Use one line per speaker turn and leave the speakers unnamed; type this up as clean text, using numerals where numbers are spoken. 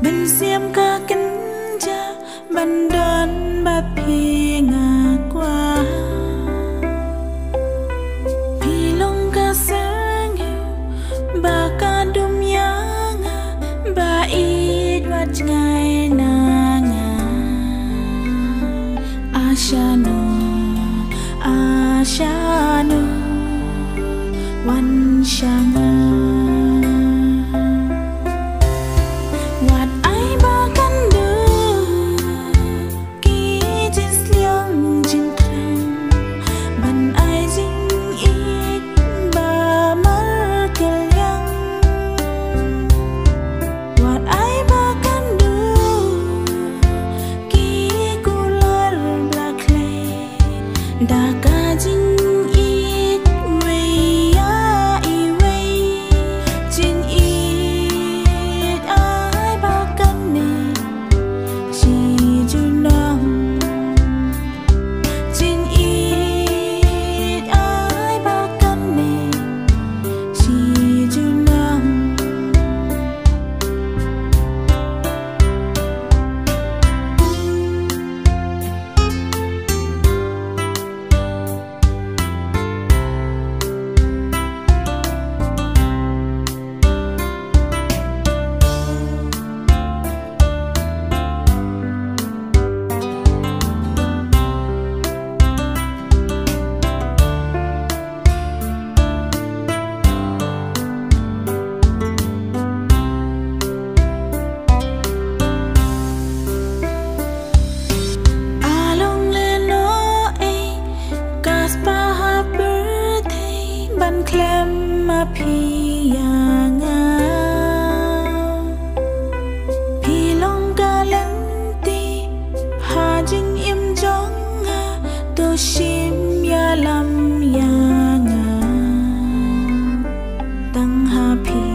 Bên xiêm ca kính cha ban đơn bát phi ngà qua phi long ca sáng bà ca đum yang bà ít vắt ngày na nga ashano ashano wan shanga klem ma phi nga phi long ga lăng ti ha jing im jong to shim ya lam ya nga tang ha phi